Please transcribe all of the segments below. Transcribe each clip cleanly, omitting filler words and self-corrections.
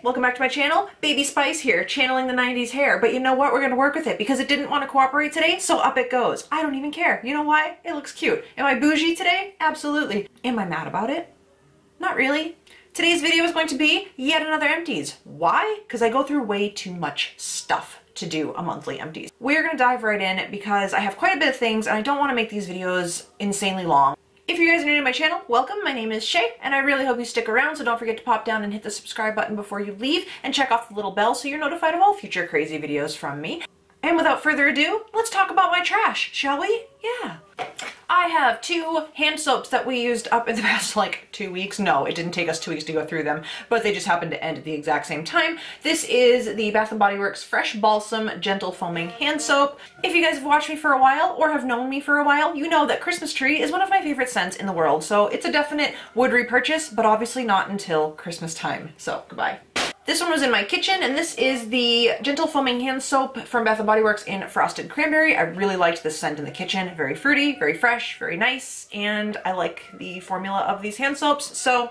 Welcome back to my channel. Baby Spice here, channeling the 90s hair. But you know what? We're gonna work with it because it didn't want to cooperate today, so up it goes. I don't even care. You know why? It looks cute. Am I bougie today? Absolutely. Am I mad about it? Not really. Today's video is going to be yet another empties. Why? Because I go through way too much stuff to do a monthly empties. We're gonna dive right in because I have quite a bit of things and I don't want to make these videos insanely long. If you guys are new to my channel, welcome. My name is Shay and I really hope you stick around, so don't forget to pop down and hit the subscribe button before you leave and check off the little bell so you're notified of all future crazy videos from me. And without further ado, let's talk about my trash, shall we? Yeah. I have two hand soaps that we used up in the past like 2 weeks. No, it didn't take us 2 weeks to go through them, but they just happened to end at the exact same time. This is the Bath & Body Works Fresh Balsam Gentle Foaming Hand Soap. If you guys have watched me for a while or have known me for a while, you know that Christmas tree is one of my favorite scents in the world, so it's a definite would repurchase, but obviously not until Christmas time, so goodbye. This one was in my kitchen, and this is the Gentle Foaming Hand Soap from Bath & Body Works in Frosted Cranberry. I really liked this scent in the kitchen. Very fruity, very fresh, very nice, and I like the formula of these hand soaps, so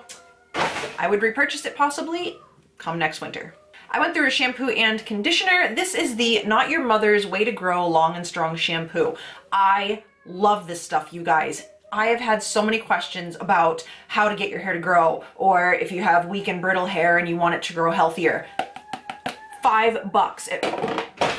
I would repurchase it possibly come next winter. I went through a shampoo and conditioner. This is the Not Your Mother's Way to Grow Long and Strong Shampoo. I love this stuff, you guys. I have had so many questions about how to get your hair to grow, or if you have weak and brittle hair and you want it to grow healthier. $5.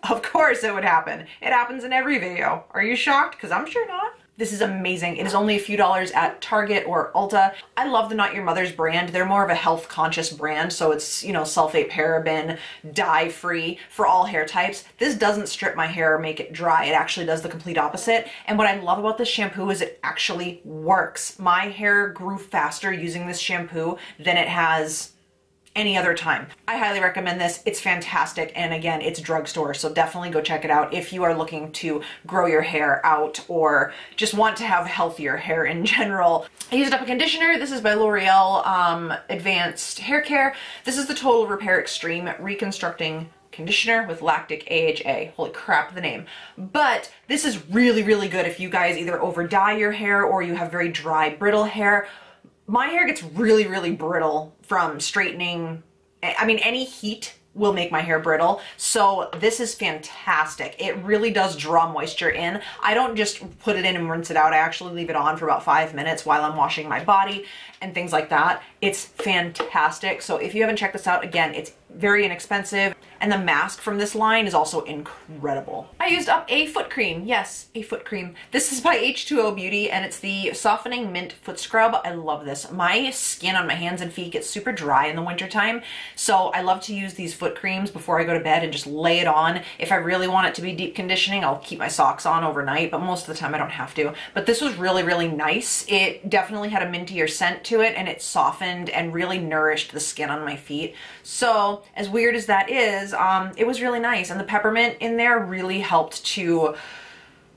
Of course it would happen. It happens in every video. Are you shocked? Because I'm sure not. This is amazing. It is only a few dollars at Target or Ulta. I love the Not Your Mother's brand. They're more of a health conscious brand, so it's, you know, sulfate, paraben, dye free for all hair types. This doesn't strip my hair or make it dry. It actually does the complete opposite. And what I love about this shampoo is it actually works. My hair grew faster using this shampoo than it has any other time. I highly recommend this. It's fantastic, and again, it's drugstore, so definitely go check it out if you are looking to grow your hair out or just want to have healthier hair in general. I used up a conditioner. This is by L'Oreal Advanced Hair Care. This is the Total Repair Extreme Reconstructing Conditioner with lactic AHA. Holy crap, the name. But this is really, really good if you guys either over dye your hair or you have very dry, brittle hair. My hair gets really, really brittle from straightening. I mean, any heat will make my hair brittle. So this is fantastic. It really does draw moisture in. I don't just put it in and rinse it out. I actually leave it on for about 5 minutes while I'm washing my body and things like that. It's fantastic. So if you haven't checked this out, again, it's very inexpensive. And the mask from this line is also incredible. I used up a foot cream. Yes, a foot cream. This is by H2O Beauty and it's the Softening Mint Foot Scrub. I love this. My skin on my hands and feet gets super dry in the wintertime, so I love to use these foot creams before I go to bed and just lay it on. If I really want it to be deep conditioning, I'll keep my socks on overnight, but most of the time I don't have to. But this was really, really nice. It definitely had a mintier scent to it and it softened and really nourished the skin on my feet. So as weird as that is, it was really nice, and the peppermint in there really helped to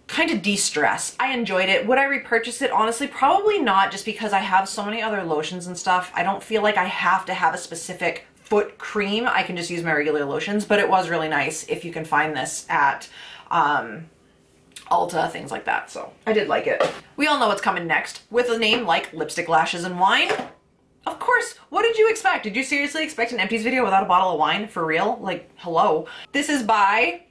kind of de-stress. I enjoyed it. Would I repurchase it? Honestly, probably not, just because I have so many other lotions and stuff. I don't feel like I have to have a specific foot cream. I can just use my regular lotions, but it was really nice if you can find this at Ulta, things like that. So I did like it. We all know what's coming next with a name like Lipstick, Lashes, and Wine. Of course, what did you expect? Did you seriously expect an empties video without a bottle of wine? For real? Like, hello. This is by,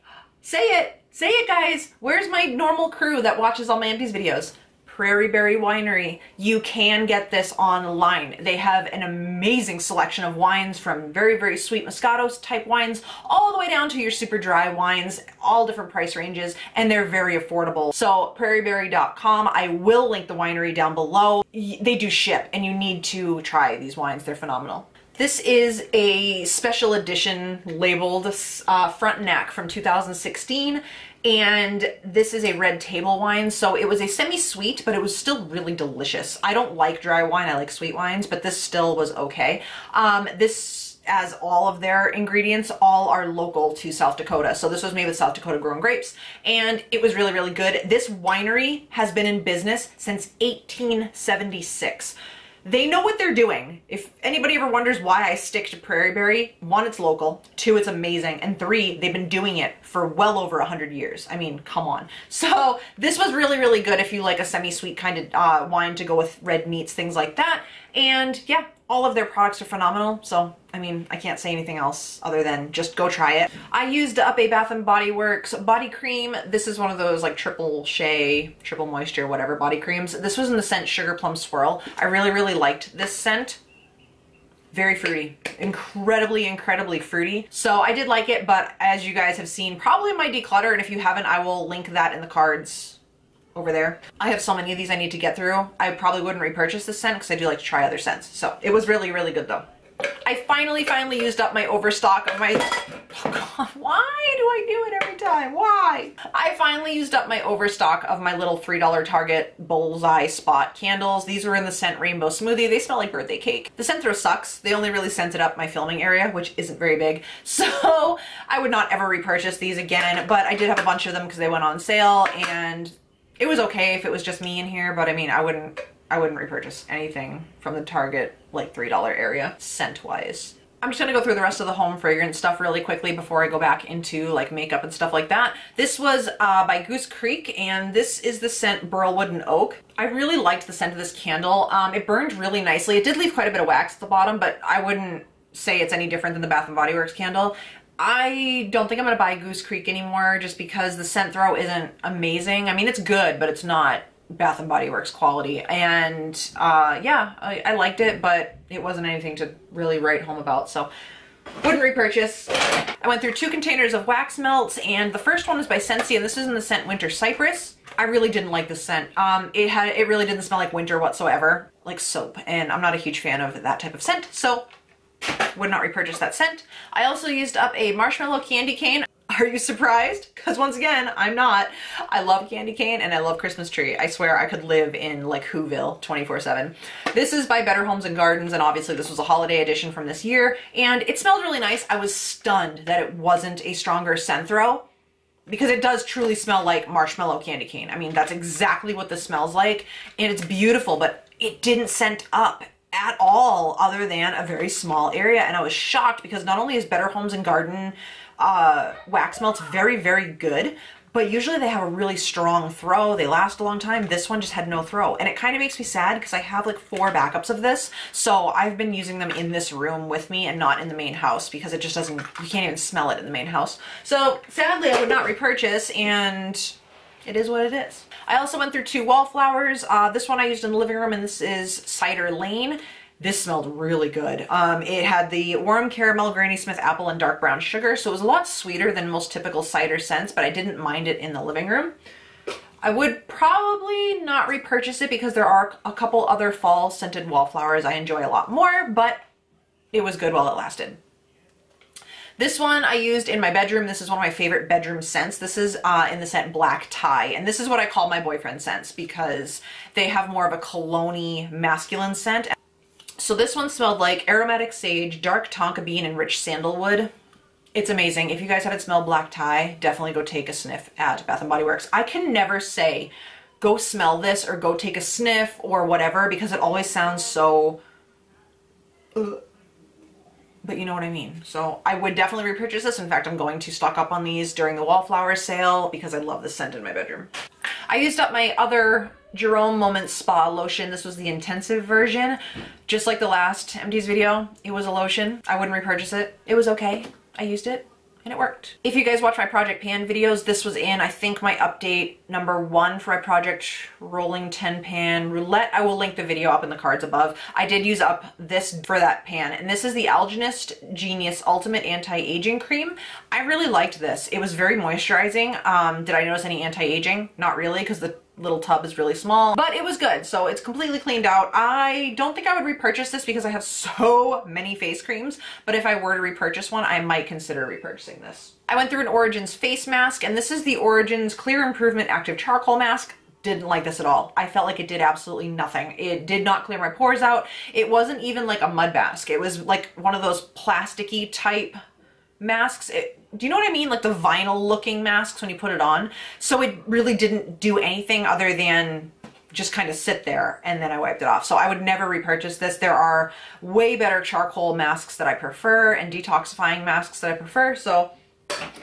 say it guys. Where's my normal crew that watches all my empties videos? Prairie Berry Winery. You can get this online. They have an amazing selection of wines, from very, very sweet Moscato type wines all the way down to your super dry wines, all different price ranges, and they're very affordable. So prairieberry.com. I will link the winery down below. They do ship and you need to try these wines. They're phenomenal. This is a special edition labeled front neck from 2016. And this is a red table wine, so it was a semi-sweet, but it was still really delicious. I don't like dry wine, I like sweet wines, but this still was okay. This, as all of their ingredients, all are local to South Dakota. So this was made with South Dakota grown grapes, and it was really, really good. This winery has been in business since 1876. They know what they're doing. If anybody ever wonders why I stick to Prairie Berry, 1, it's local, 2, it's amazing, and 3, they've been doing it for well over 100 years. I mean, come on. So this was really, really good if you like a semi-sweet kind of wine to go with red meats, things like that. And yeah, All of their products are phenomenal, so I mean, I can't say anything else other than just go try it. I used up a Bath & Body Works body cream. This is one of those like triple shea, triple moisture, whatever body creams. This was in the scent Sugar Plum Swirl. I really, really liked this scent. Very fruity, incredibly fruity. So I did like it, but as you guys have seen, probably in my declutter, and if you haven't, I will link that in the cards over there. I have so many of these I need to get through. I probably wouldn't repurchase this scent because I do like to try other scents. So it was really, really good though. I finally used up my overstock of my, oh God, why do I do it every time? Why? I finally used up my overstock of my little $3 Target Bullseye Spot candles. These were in the scent Rainbow Smoothie. They smell like birthday cake. The scent throw sucks. They only really scented up my filming area, which isn't very big. So I would not ever repurchase these again, but I did have a bunch of them because they went on sale, and it was okay if it was just me in here, but I mean, I wouldn't repurchase anything from the Target like $3 area scent wise. I'm just gonna go through the rest of the home fragrance stuff really quickly before I go back into like makeup and stuff like that. This was by Goose Creek, and this is the scent Burlwood and Oak. I really liked the scent of this candle. It burned really nicely. It did leave quite a bit of wax at the bottom, but I wouldn't say it's any different than the Bath & Body Works candle. I don't think I'm gonna buy Goose Creek anymore just because the scent throw isn't amazing. I mean, it's good, but it's not Bath & Body Works quality. And yeah, I liked it, but it wasn't anything to really write home about, so wouldn't repurchase. I went through 2 containers of wax melts, and the first one is by Scentsy, and this is in the scent Winter Cypress. I really didn't like this scent. It really didn't smell like winter whatsoever, like soap, and I'm not a huge fan of that type of scent, so would not repurchase that scent. I also used up a marshmallow candy cane. Are you surprised? Because once again, I'm not. I love candy cane and I love Christmas tree. I swear I could live in like Whoville 24/7. This is by Better Homes and Gardens, and obviously this was a holiday edition from this year, and it smelled really nice. I was stunned that it wasn't a stronger scent throw, because it does truly smell like marshmallow candy cane. I mean, that's exactly what this smells like, and it's beautiful, but it didn't scent up at all other than a very small area. And I was shocked because not only is Better Homes and Garden wax melts very, very good, but usually they have a really strong throw. They last a long time. This one just had no throw. And it kind of makes me sad because I have like 4 backups of this. So I've been using them in this room with me and not in the main house because it just doesn't, you can't even smell it in the main house. So sadly I would not repurchase, and it is what it is. I also went through 2 wallflowers. This one I used in the living room, and this is Cider Lane. This smelled really good. It had the warm caramel, Granny Smith apple, and dark brown sugar, so it was a lot sweeter than most typical cider scents, but I didn't mind it in the living room. I would probably not repurchase it because there are a couple other fall scented wallflowers I enjoy a lot more, but it was good while it lasted. This one I used in my bedroom. This is one of my favorite bedroom scents. This is in the scent Black Tie, and this is what I call my boyfriend scents because they have more of a cologne-y masculine scent. So this one smelled like aromatic sage, dark tonka bean, and rich sandalwood. It's amazing. If you guys haven't smelled Black Tie, definitely go take a sniff at Bath & Body Works. I can never say go smell this or go take a sniff or whatever because it always sounds so but you know what I mean. So I would definitely repurchase this. In fact, I'm going to stock up on these during the wallflower sale because I love this scent in my bedroom. I used up my other Jerome Moments Spa lotion. This was the intensive version. Just like the last Empties video, it was a lotion. I wouldn't repurchase it. It was okay. I used it and it worked. If you guys watch my Project Pan videos, this was in, I think, my update #1 for my Project Rolling 10 Pan Roulette. I will link the video up in the cards above. I did use up this for that pan, and this is the Algenist Genius Ultimate Anti-Aging Cream. I really liked this. It was very moisturizing. Did I notice any anti-aging? Not really, because the little tub is really small, but it was good. So it's completely cleaned out. I don't think I would repurchase this because I have so many face creams, but if I were to repurchase one, I might consider repurchasing this. I went through an Origins face mask, and this is the Origins Clear Improvement Active Charcoal Mask. Didn't like this at all. I felt like it did absolutely nothing. It did not clear my pores out. It wasn't even like a mud mask. It was like one of those plasticky type masks. Do you know what I mean? Like the vinyl looking masks when you put it on. So it really didn't do anything other than just kind of sit there, and then I wiped it off. So I would never repurchase this. There are way better charcoal masks that I prefer and detoxifying masks that I prefer. So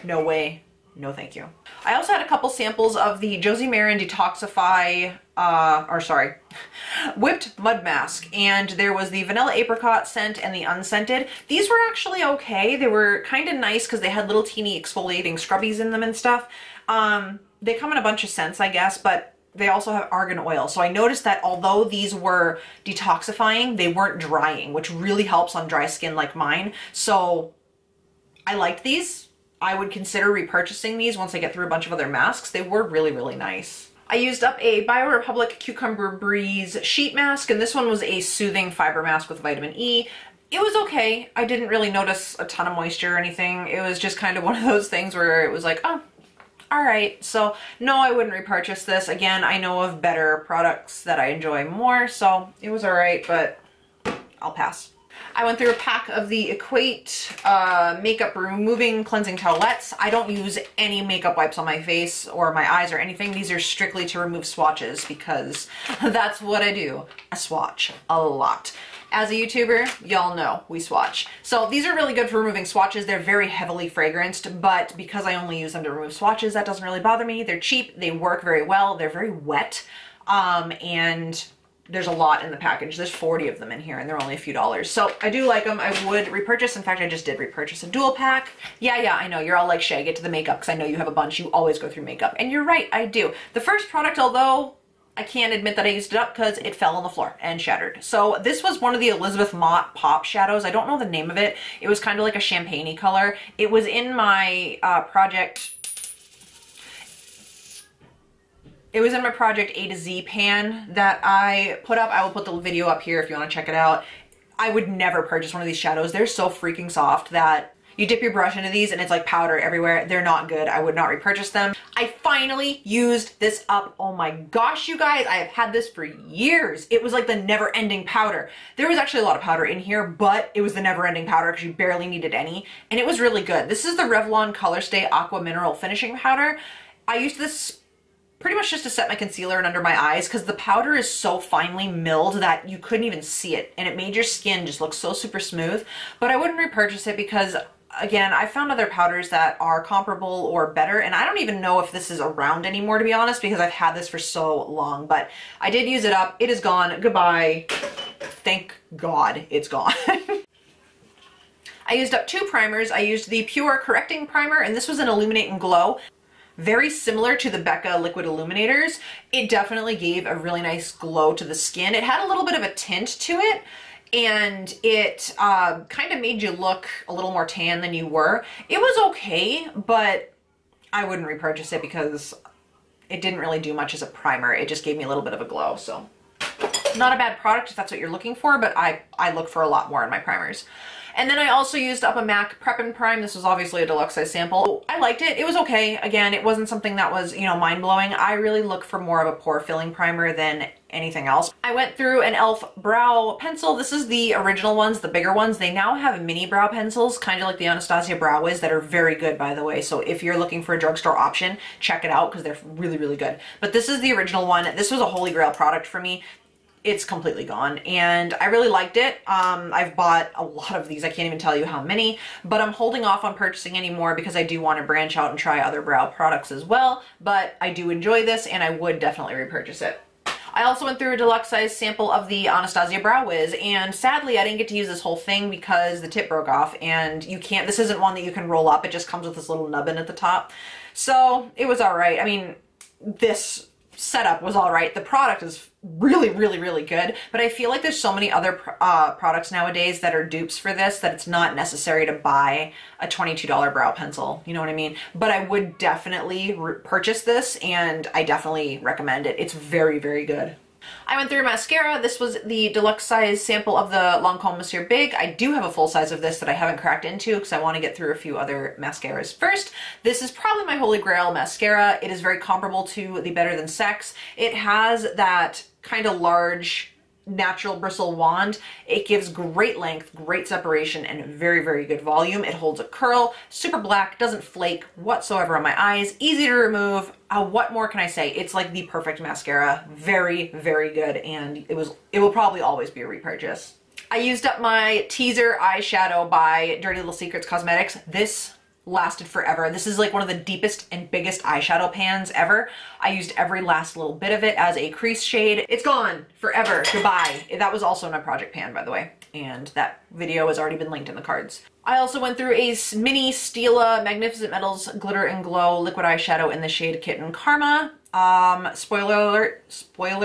no way, no thank you. I also had a couple samples of the Josie Maran Detoxify, Whipped Mud Mask, and there was the Vanilla Apricot scent and the unscented. These were actually okay. They were kind of nice because they had little teeny exfoliating scrubbies in them and stuff. They come in a bunch of scents, I guess, but they also have argan oil. So I noticed that although these were detoxifying, they weren't drying, which really helps on dry skin like mine. So I liked these. I would consider repurchasing these once I get through a bunch of other masks. They were really, really nice. I used up a BioRepublic Cucumber Breeze sheet mask, and this one was a soothing fiber mask with vitamin E. It was okay. I didn't really notice a ton of moisture or anything. It was just kind of one of those things where it was like, oh, all right. So no, I wouldn't repurchase this. Again, I know of better products that I enjoy more, so it was all right, but I'll pass. I went through a pack of the Equate makeup removing cleansing towelettes. I don't use any makeup wipes on my face or my eyes or anything. These are strictly to remove swatches because that's what I do. I swatch a lot. As a YouTuber, y'all know we swatch. So these are really good for removing swatches. They're very heavily fragranced, but because I only use them to remove swatches, that doesn't really bother me. They're cheap, they work very well, they're very wet, and there's a lot in the package. There's 40 of them in here and they're only a few dollars. So I do like them. I would repurchase. In fact, I just did repurchase a dual pack. Yeah, I know. You're all like, Shay, get to the makeup because I know you have a bunch. You always go through makeup. And you're right, I do. The first product, although I can't admit that I used it up because it fell on the floor and shattered. So this was one of the Elizabeth Mott Pop shadows. I don't know the name of it. It was kind of like a champagne-y color. It was in my project... It was in my Project A to Z pan that I put up. I will put the video up here if you want to check it out. I would never purchase one of these shadows. They're so freaking soft that you dip your brush into these and it's like powder everywhere. They're not good. I would not repurchase them. I finally used this up. Oh my gosh, you guys, I have had this for years. It was like the never-ending powder. There was actually a lot of powder in here, but it was the never-ending powder because you barely needed any, and it was really good. This is the Revlon Color Stay Aqua Mineral Finishing Powder. I used this pretty much just to set my concealer and under my eyes because the powder is so finely milled that you couldn't even see it, and it made your skin just look so super smooth. But I wouldn't repurchase it because, again, I found other powders that are comparable or better, and I don't even know if this is around anymore, to be honest, because I've had this for so long. But I did use it up. It is gone. Goodbye. Thank God it's gone. I used up two primers. I used the Pure Correcting Primer, and this was an Illuminate and Glow. Very similar to the Becca Liquid Illuminators. It definitely gave a really nice glow to the skin. It had a little bit of a tint to it, and it kind of made you look a little more tan than you were. It was okay, but I wouldn't repurchase it because it didn't really do much as a primer. It just gave me a little bit of a glow, so not a bad product if that's what you're looking for, but I look for a lot more in my primers. And then I also used up a MAC Prep and Prime. This was obviously a deluxe size sample. I liked it. It was okay. Again, it wasn't something that was, you know, mind-blowing. I really look for more of a pore filling primer than anything else. I went through an e.l.f. brow pencil. This is the original ones, the bigger ones. They now have mini brow pencils, kind of like the Anastasia Brow Wiz, that are very good, by the way. So if you're looking for a drugstore option, check it out because they're really, really good. But this is the original one. This was a holy grail product for me. It's completely gone and I really liked it. I've bought a lot of these. I can't even tell you how many, but I'm holding off on purchasing any more because I do want to branch out and try other brow products as well. But I do enjoy this and I would definitely repurchase it. I also went through a deluxe size sample of the Anastasia Brow Wiz, and sadly I didn't get to use this whole thing because the tip broke off, and you can't, this isn't one that you can roll up. It just comes with this little nubbin at the top. So it was all right. I mean, this setup was all right. The product is really, really, really good, but I feel like there's so many other products nowadays that are dupes for this that it's not necessary to buy a $22 brow pencil. You know what I mean? But I would definitely purchase this, and I definitely recommend it. It's very, very good. I went through mascara. This was the deluxe size sample of the Lancome Monsieur Big. I do have a full size of this that I haven't cracked into because I want to get through a few other mascaras first. This is probably my holy grail mascara. It is very comparable to the Better Than Sex. It has that kind of large natural bristle wand. It gives great length, great separation, and very, very good volume. It holds a curl, super black, doesn't flake whatsoever on my eyes, easy to remove. What more can I say? It's like the perfect mascara. Very, very good, and it will probably always be a repurchase. I used up my teaser eyeshadow by Dirty Little Secrets Cosmetics. This lasted forever. This is like one of the deepest and biggest eyeshadow pans ever. I used every last little bit of it as a crease shade. It's gone forever. Goodbye. That was also in my project pan, by the way, and that video has already been linked in the cards. I also went through a mini Stila Magnificent Metals Glitter and Glow liquid eyeshadow in the shade Kitten Karma. Spoiler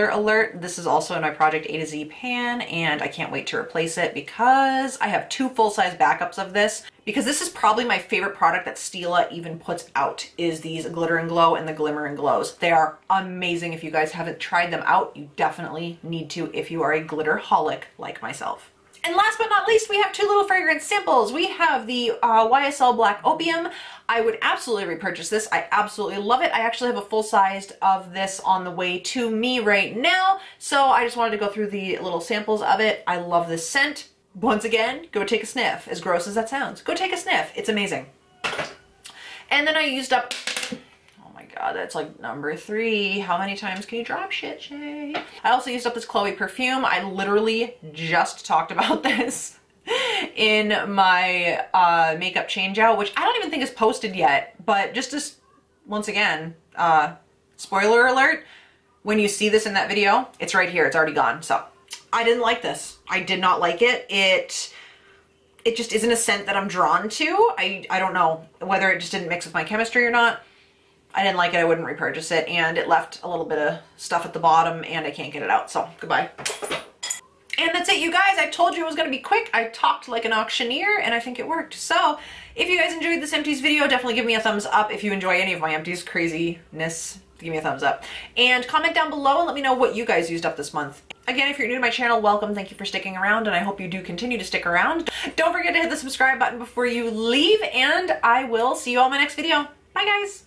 alert, this is also in my Project A to Z pan, and I can't wait to replace it because I have 2 full-size backups of this, because this is probably my favorite product that Stila even puts out, is these Glitter and Glow and the Glimmer and Glows. They are amazing. If you guys haven't tried them out, you definitely need to if you are a glitter holic like myself. And last but not least, we have 2 little fragrance samples. We have the YSL Black Opium. I would absolutely repurchase this. I absolutely love it. I actually have a full-sized of this on the way to me right now, so I just wanted to go through the little samples of it. I love this scent. Once again, go take a sniff. As gross as that sounds, go take a sniff. It's amazing. And then I used up, God, that's like number 3. How many times can you drop shit, Shay? I also used up this Chloe perfume. I literally just talked about this in my makeup change out, which I don't even think is posted yet, but just as, once again, spoiler alert, when you see this in that video, it's right here. It's already gone. So I didn't like this. I did not like it. It just isn't a scent that I'm drawn to. I don't know whether it just didn't mix with my chemistry or not. I didn't like it, I wouldn't repurchase it, and it left a little bit of stuff at the bottom and I can't get it out, so goodbye. And that's it, you guys. I told you it was gonna be quick. I talked like an auctioneer and I think it worked. So if you guys enjoyed this Empties video, definitely give me a thumbs up. If you enjoy any of my Empties craziness, give me a thumbs up. And comment down below and let me know what you guys used up this month. Again, if you're new to my channel, welcome. Thank you for sticking around, and I hope you do continue to stick around. Don't forget to hit the subscribe button before you leave, and I will see you all in my next video. Bye, guys.